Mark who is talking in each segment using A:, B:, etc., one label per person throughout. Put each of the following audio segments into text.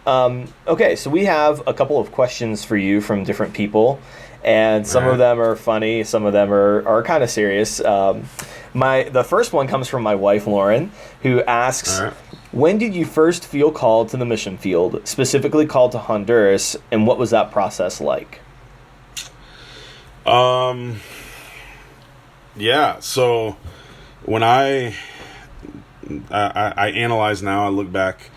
A: Okay, so we have a couple of questions for you from different people, and
B: All
A: some of
B: right.
A: them are funny, some of them are kind of serious. The first one comes from my wife Lauren, who
B: All
A: asks,
B: right.
A: "When did you first feel called to the mission field, specifically called to Honduras, and what was that process like?"
B: Um, yeah. So when I analyze now, I look back.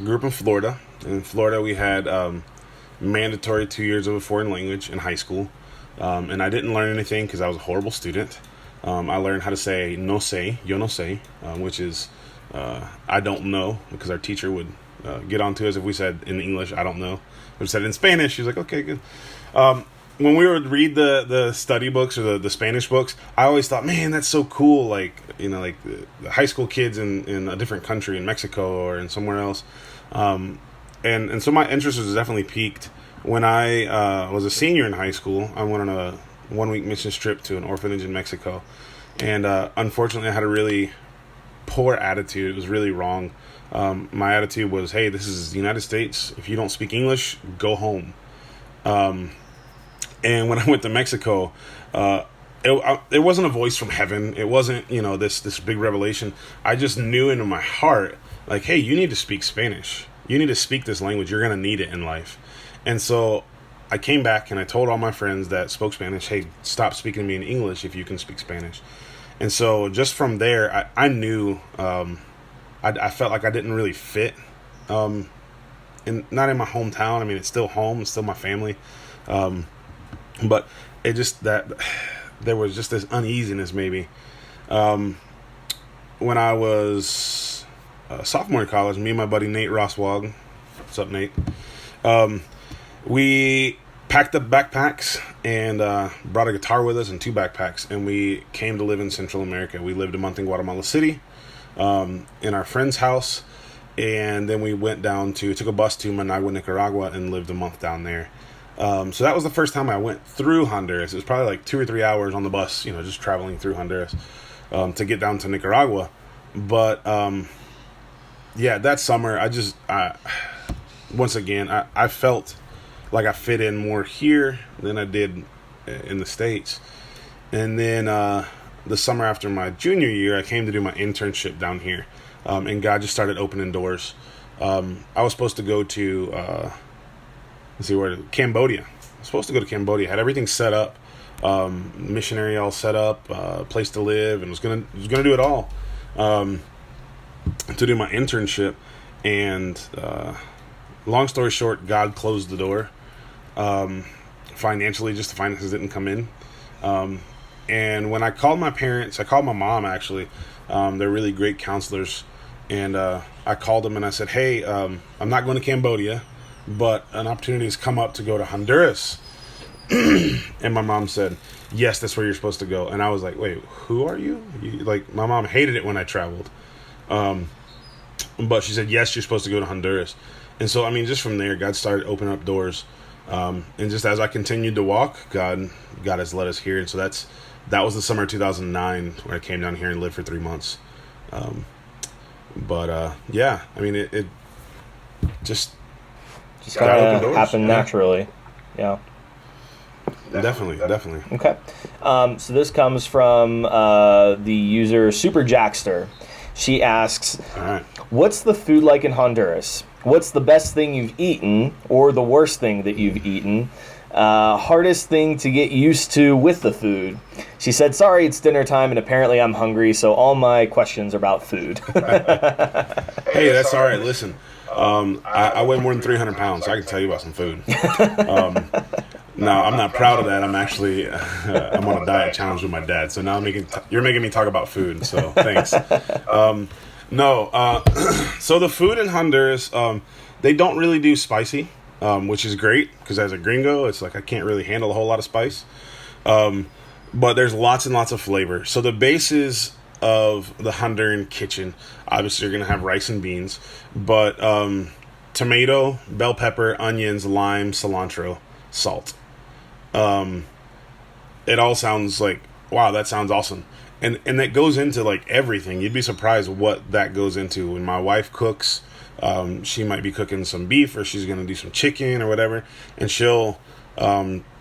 B: Grew up in Florida. In Florida, we had mandatory 2 years of a foreign language in high school, and I didn't learn anything because I was a horrible student. I learned how to say no sé, yo no sé, which is I don't know, because our teacher would get on to us if we said in English I don't know. If we said in Spanish, she was like, okay, good. When we would read the study books or the Spanish books, I always thought, man, that's so cool. Like, like the high school kids in a different country, in Mexico or in somewhere else. And so my interest was definitely piqued when I was a senior in high school. I went on a 1 week mission trip to an orphanage in Mexico, and unfortunately, I had a really poor attitude. It was really wrong. My attitude was, hey, this is the United States. If you don't speak English, go home. And when I went to Mexico, it wasn't a voice from heaven. It wasn't, this big revelation. I just knew in my heart, like, hey, you need to speak Spanish. You need to speak this language. You're going to need it in life. And so I came back and I told all my friends that spoke Spanish, hey, stop speaking to me in English if you can speak Spanish. And so just from there, I knew, I felt like I didn't really fit, not in my hometown. I mean, it's still home, it's still my family. But it just that there was just this uneasiness maybe. When I was a sophomore in college, me and my buddy Nate Roswag, what's up, Nate? We packed up backpacks and brought a guitar with us and two backpacks, and we came to live in Central America. We lived a month in Guatemala City, in our friend's house, and then we took a bus to Managua, Nicaragua, and lived a month down there. So that was the first time I went through Honduras. It was probably like 2 or 3 hours on the bus, just traveling through Honduras to get down to Nicaragua. But yeah, that summer, once again, I felt like I fit in more here than I did in the States. And then the summer after my junior year, I came to do my internship down here, and God just started opening doors. I was supposed to go to Cambodia. I was supposed to go to Cambodia. Had everything set up, missionary all set up, place to live, and was gonna do it all to do my internship. And long story short, God closed the door. Financially, just the finances didn't come in. And when I called my parents, I called my mom actually. They're really great counselors, and I called them and I said, "Hey, I'm not going to Cambodia, but an opportunity has come up to go to Honduras." And my mom said, "Yes, that's where you're supposed to go." And I was like, "Wait, who are you?" Like, my mom hated it when I traveled, but she said, "Yes, you're supposed to go to Honduras." And so, I mean, just from there, God started opening up doors. And just as I continued to walk, God has led us here. And so that was the summer of 2009 when I came down here and lived for 3 months. Yeah, I mean, it just
A: Just
B: God
A: kind
B: opened
A: of
B: doors.
A: happened
B: Yeah.
A: naturally. Yeah.
B: Definitely.
A: Okay. So this comes from the user Super Jackster. She asks,
B: All right.
A: "What's the food like in Honduras? What's the best thing you've eaten, or the worst thing that you've eaten? Hardest thing to get used to with the food?" She said, "Sorry, it's dinner time, and apparently I'm hungry, so all my questions are about food."
B: Hey, that's all right. Listen, I weigh more than 300 pounds, so I can tell you about some food. Now, I'm not proud of that. I'm actually I'm on a diet challenge with my dad. So now you're making me talk about food. So thanks. No, so the food in Honduras, they don't really do spicy, which is great because as a gringo, it's like I can't really handle a whole lot of spice. But there's lots and lots of flavor. So the basis of the Honduran kitchen, obviously you're going to have rice and beans, but tomato, bell pepper, onions, lime, cilantro, salt. It all sounds like, wow, that sounds awesome. And that goes into like everything. You'd be surprised what that goes into. When my wife cooks, She might be cooking some beef, or she's going to do some chicken or whatever, and she'll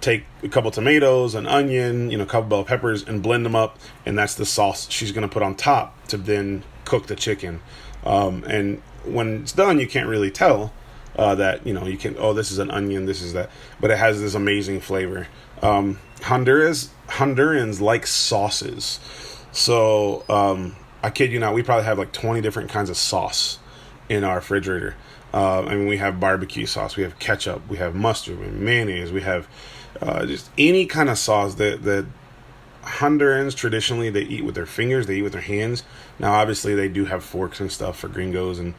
B: take a couple tomatoes, an onion, a couple bell peppers, and blend them up, and that's the sauce she's going to put on top to then cook the chicken. And when it's done, you can't really tell that, you can, oh, this is an onion, this is that, but it has this amazing flavor. Hondurans like sauces. So, I kid you not, we probably have like 20 different kinds of sauce in our refrigerator. We have barbecue sauce, we have ketchup, we have mustard, we have mayonnaise, we have just any kind of sauce that Hondurans traditionally, they eat with their fingers, they eat with their hands. Now, obviously, they do have forks and stuff for gringos, and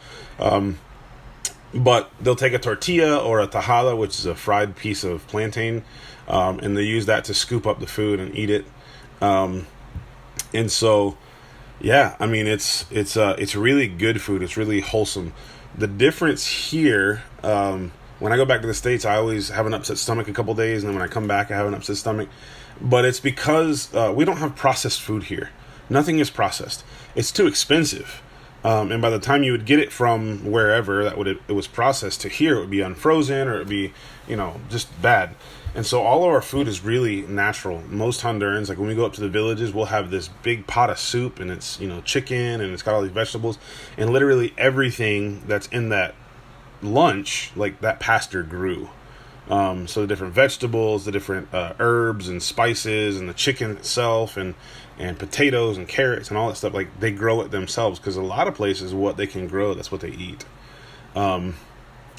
B: but they'll take a tortilla or a tajada, which is a fried piece of plantain, and they use that to scoop up the food and eat it. And so, yeah, it's really good food. It's really wholesome. The difference here, when I go back to the States, I always have an upset stomach a couple days, and then when I come back, I have an upset stomach. But it's because we don't have processed food here. Nothing is processed. It's too expensive. And by the time you would get it from wherever it was processed to here, it would be unfrozen, or it would be, just bad. And so all of our food is really natural. Most Hondurans, like when we go up to the villages, we'll have this big pot of soup, and it's, chicken, and it's got all these vegetables. And literally everything that's in that lunch, like that pastor grew. So the different vegetables, the different herbs and spices, and the chicken itself, and potatoes and carrots and all that stuff, like they grow it themselves, because a lot of places what they can grow, that's what they eat.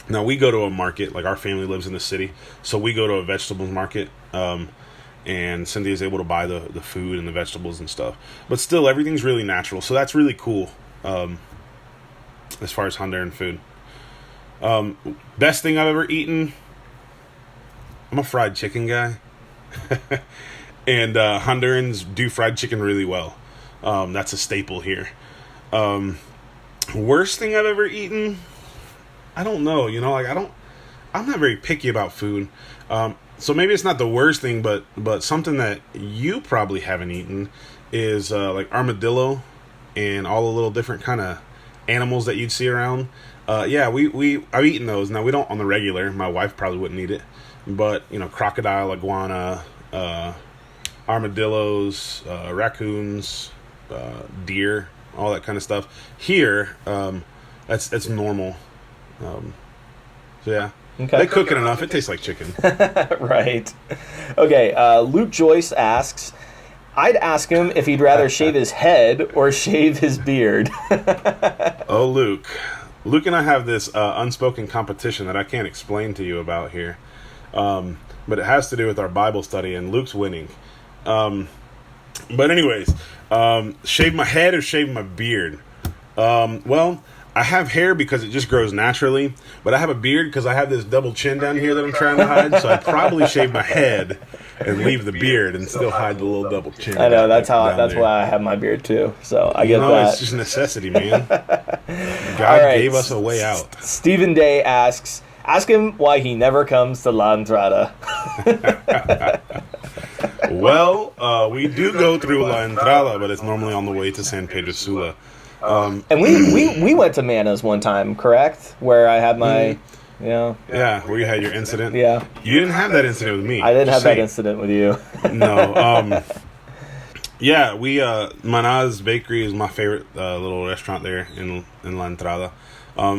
B: Now we go to a market, like our family lives in the city, so we go to a vegetables market, and Cynthia's able to buy the food and the vegetables and stuff. But still, everything's really natural, so that's really cool as far as Honduran food. Best thing I've ever eaten, I'm a fried chicken guy. And Hondurans do fried chicken really well. That's a staple here. Worst thing I've ever eaten, I don't know. I'm not very picky about food. So maybe it's not the worst thing, but something that you probably haven't eaten is like armadillo and all the little different kind of animals that you'd see around. I've eaten those. Now, we don't on the regular. My wife probably wouldn't eat it. But, crocodile, iguana, armadillos, raccoons, deer, all that kind of stuff. Here, that's normal. Yeah.
A: Okay.
B: They cook it enough. It tastes like chicken.
A: Right. Okay, Luke Joyce asks, I'd ask him if he'd rather shave his head or shave his beard.
B: Oh, Luke. Luke and I have this unspoken competition that I can't explain to you about here. But it has to do with our Bible study, and Luke's winning. But anyways, shave my head or shave my beard? Well, I have hair because it just grows naturally, but I have a beard because I have this double chin down here that I'm trying to hide, so I'd probably shave my head and leave the beard and still hide the little double chin.
A: I know, that's why I have my beard too, so I get that.
B: It's just necessity, man. God gave us a way out.
A: Stephen Day asks, ask him why he never comes to La Entrada.
B: Well, we do go through La Entrada, but it's normally on the way to San Pedro Sula.
A: And we went to Mana's one time, correct? Where I had my,
B: Yeah, where you had your incident.
A: Yeah.
B: You didn't have that incident with me.
A: I didn't have that incident with you.
B: No. Yeah, Mana's Bakery is my favorite little restaurant there in La Entrada.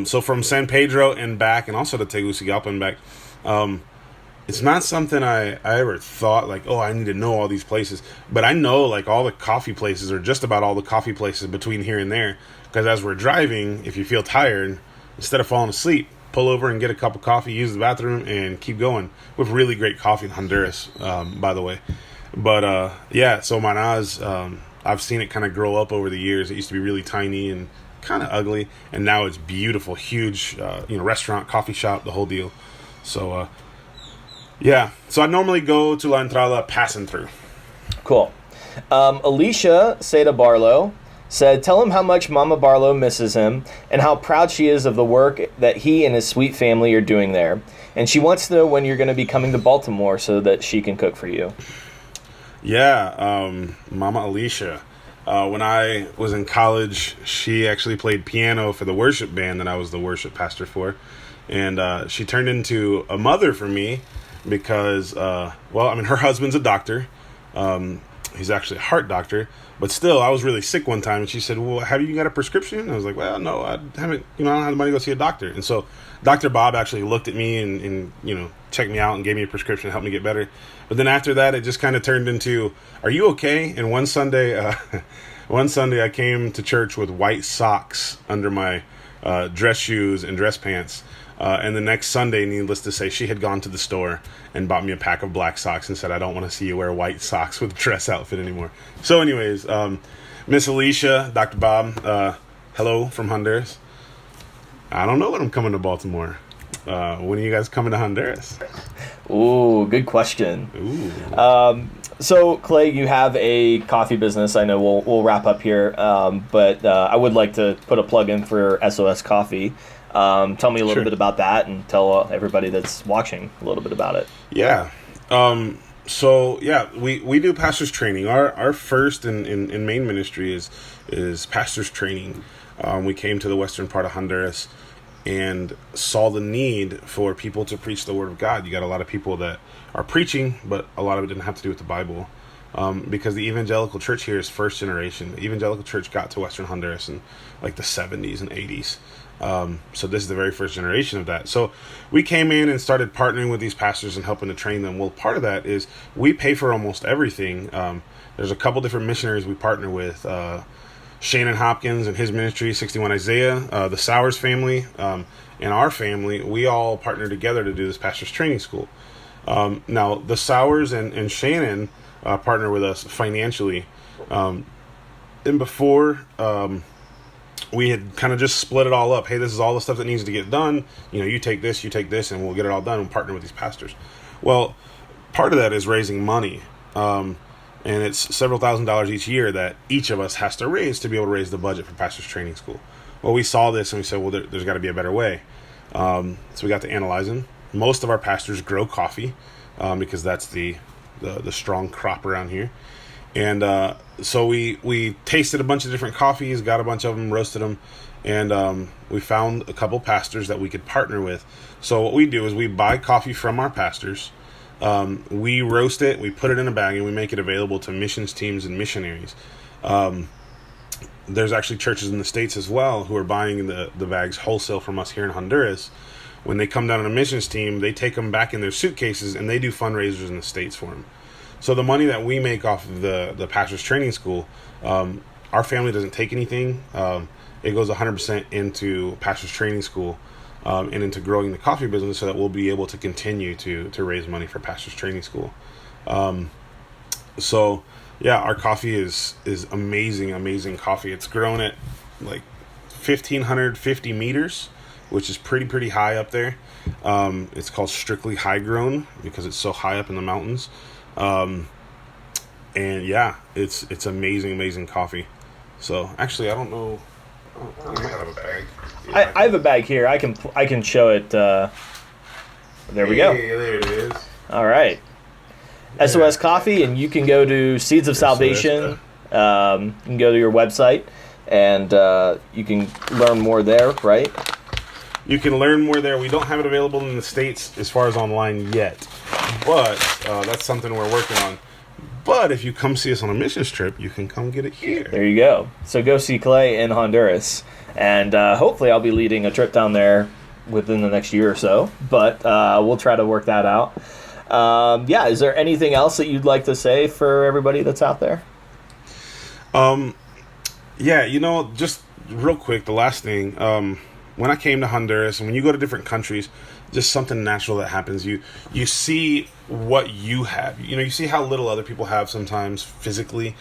B: So from San Pedro and back, and also to Tegucigalpa and back, it's not something I ever thought, like, oh, I need to know all these places. But I know, like, all the coffee places, or just about all the coffee places between here and there. Because as we're driving, if you feel tired, instead of falling asleep, pull over and get a cup of coffee, use the bathroom, and keep going. We have really great coffee in Honduras, by the way. But, so Mana's, I've seen it kind of grow up over the years. It used to be really tiny and kind of ugly, and now it's beautiful, huge, restaurant, coffee shop, the whole deal. So, so I normally go to La Entrada passing through.
A: Cool. Alicia Seda Barlow said, tell him how much Mama Barlow misses him and how proud she is of the work that he and his sweet family are doing there. And she wants to know when you're going to be coming to Baltimore so that she can cook for you.
B: Yeah, Mama Alicia. When I was in college, she actually played piano for the worship band that I was the worship pastor for. And she turned into a mother for me because, her husband's a doctor. He's actually a heart doctor. But still, I was really sick one time, and she said, well, have you got a prescription? And I was like, well, no, I haven't, I don't have the money to go see a doctor. And so Dr. Bob actually looked at me and checked me out and gave me a prescription to help me get better. But then after that, it just kind of turned into, are you okay? And one Sunday I came to church with white socks under my dress shoes and dress pants. And the next Sunday, needless to say, she had gone to the store and bought me a pack of black socks and said, I don't want to see you wear white socks with a dress outfit anymore. So anyways, Miss Alicia, Dr. Bob, hello from Honduras. I don't know when I'm coming to Baltimore. When are you guys coming to Honduras?
A: Ooh, good question.
B: Ooh.
A: So, Clay, you have a coffee business. I know we'll wrap up here, but I would like to put a plug in for SOS Coffee. Tell me a little bit about that, and tell everybody that's watching a little bit about it.
B: Yeah. We do pastors training. Our first and main ministry is pastors training. We came to the western part of Honduras and saw the need for people to preach the word of God. You got a lot of people that are preaching, but a lot of it didn't have to do with the Bible. Because the evangelical church here is first generation. The evangelical church got to western Honduras in like the 70s and 80s. So this is the very first generation of that. So we came in and started partnering with these pastors and helping to train them. Well, part of that is we pay for almost everything. There's a couple different missionaries we partner with. Shannon Hopkins and his ministry, 61 Isaiah, the Sowers family, and our family, we all partner together to do this pastor's training school. Now, the Sowers and Shannon partner with us financially. And before... we had kind of just split it all up. Hey, this is all the stuff that needs to get done. You take this, and we'll get it all done and partner with these pastors. Well, part of that is raising money. And it's several $1,000s each year that each of us has to raise to be able to raise the budget for pastors training school. Well, we saw this and we said, well, there's got to be a better way. So we got to analyzing. Most of our pastors grow coffee because that's the strong crop around here. And so we tasted a bunch of different coffees, got a bunch of them, roasted them, and we found a couple pastors that we could partner with. So what we do is we buy coffee from our pastors, we roast it, we put it in a bag, and we make it available to missions teams and missionaries. There's actually churches in the States as well who are buying the bags wholesale from us here in Honduras. When they come down on a missions team, they take them back in their suitcases, and they do fundraisers in the States for them. So the money that we make off of the pastor's training school, our family doesn't take anything. It goes 100% into pastor's training school and into growing the coffee business so that we'll be able to continue to raise money for pastor's training school. Our coffee is amazing coffee. It's grown at like 1,550 meters, which is pretty high up there. It's called strictly high grown because it's so high up in the mountains. It's amazing coffee. So actually, I don't know. I might have a bag. Yeah,
A: I have a bag here. I can show it. There we go.
B: There it is.
A: All right. Yeah. SOS Coffee, and you can go to Seeds of Salvation. You can go to your website, and you can learn more there, right?
B: You can learn more there. We don't have it available in the States as far as online yet, but that's something we're working on. But if you come see us on a missions trip, you can come get it here.
A: There you go. So go see Clay in Honduras, and hopefully I'll be leading a trip down there within the next year or so, but we'll try to work that out. Is there anything else that you'd like to say for everybody that's out there?
B: Just real quick, the last thing, when I came to Honduras, and when you go to different countries, just something natural that happens. You see what you have. You see how little other people have sometimes physically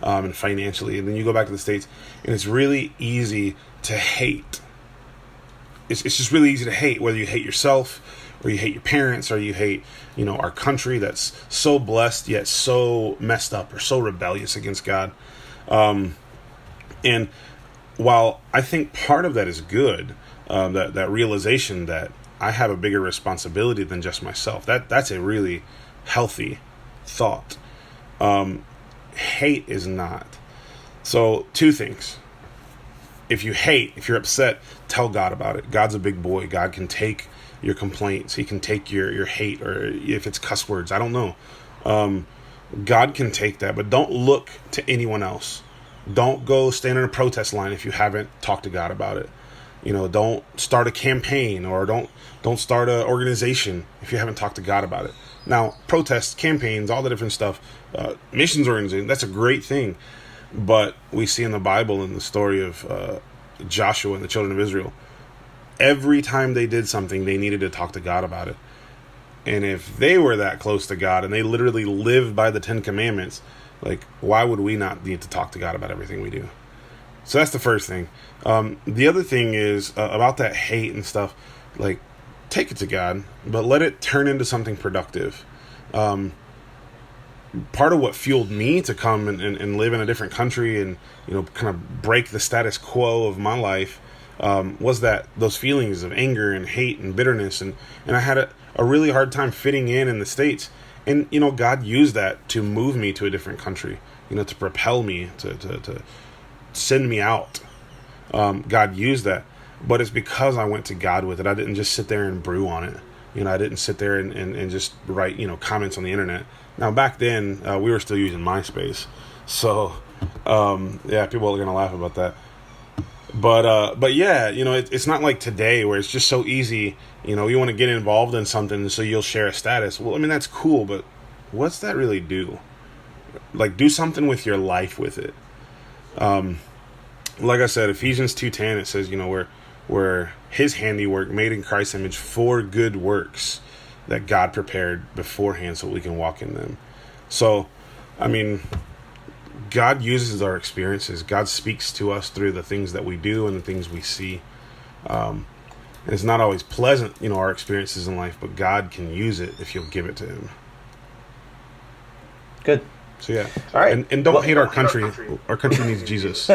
B: and financially. And then you go back to the States, and it's really easy to hate. It's just really easy to hate, whether you hate yourself or you hate your parents or you hate, our country that's so blessed yet so messed up or so rebellious against God. And while I think part of that is good, that realization that I have a bigger responsibility than just myself, that's a really healthy thought. Hate is not. So 2 things. If you hate, if you're upset, tell God about it. God's a big boy. God can take your complaints. He can take your hate, or if it's cuss words, I don't know. God can take that, but don't look to anyone else. Don't go stand in a protest line if you haven't talked to God about it. Don't start a campaign, or don't start an organization if you haven't talked to God about it. Now, protests, campaigns, all the different stuff, missions organization, that's a great thing. But we see in the Bible, in the story of Joshua and the children of Israel, every time they did something, they needed to talk to God about it. And if they were that close to God and they literally lived by the 10 Commandments, like, why would we not need to talk to God about everything we do? So that's the first thing. The other thing is about that hate and stuff, like, take it to God, but let it turn into something productive. Part of what fueled me to come and live in a different country and, kind of break the status quo of my life was that those feelings of anger and hate and bitterness. And I had a really hard time fitting in the States. And, God used that to move me to a different country, to propel me, to send me out. God used that. But it's because I went to God with it. I didn't just sit there and brew on it. I didn't sit there and just write, comments on the internet. Now, back then, we were still using MySpace. So, people are going to laugh about that. But yeah, it's not like today where it's just so easy. You want to get involved in something, so you'll share a status. Well, I mean, that's cool, but what's that really do? Like, do something with your life with it. Like I said, Ephesians 2:10, it says, we're his handiwork, made in Christ's image for good works that God prepared beforehand so we can walk in them. So, I mean, God uses our experiences. God speaks to us through the things that we do and the things we see. And it's not always pleasant, our experiences in life, but God can use it if you'll give it to him.
A: Good.
B: So yeah.
A: All right.
B: And don't hate our country. Our country needs Jesus.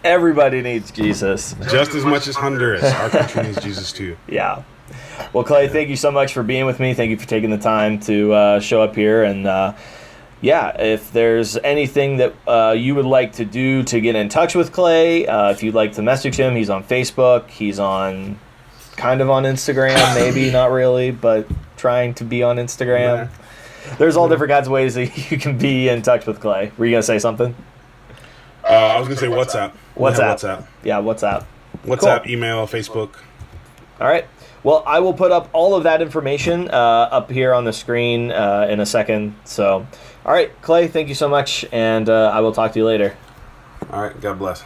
A: Everybody needs Jesus.
B: Just as much as Honduras. Our country needs Jesus too.
A: Yeah. Well, Clay, thank you so much for being with me. Thank you for taking the time to show up here. And if there's anything that you would like to do to get in touch with Clay, if you'd like to message him, he's on Facebook. He's kind of on Instagram, maybe not really, but trying to be on Instagram. Yeah. There's all different kinds of ways that you can be in touch with Clay. Were you going to say something?
B: I was going to say WhatsApp.
A: WhatsApp. Yeah, WhatsApp.
B: WhatsApp, cool. Email, Facebook.
A: All right. Well, I will put up all of that information up here on the screen in a second. So, all right, Clay, thank you so much, and I will talk to you later.
B: All right, God bless.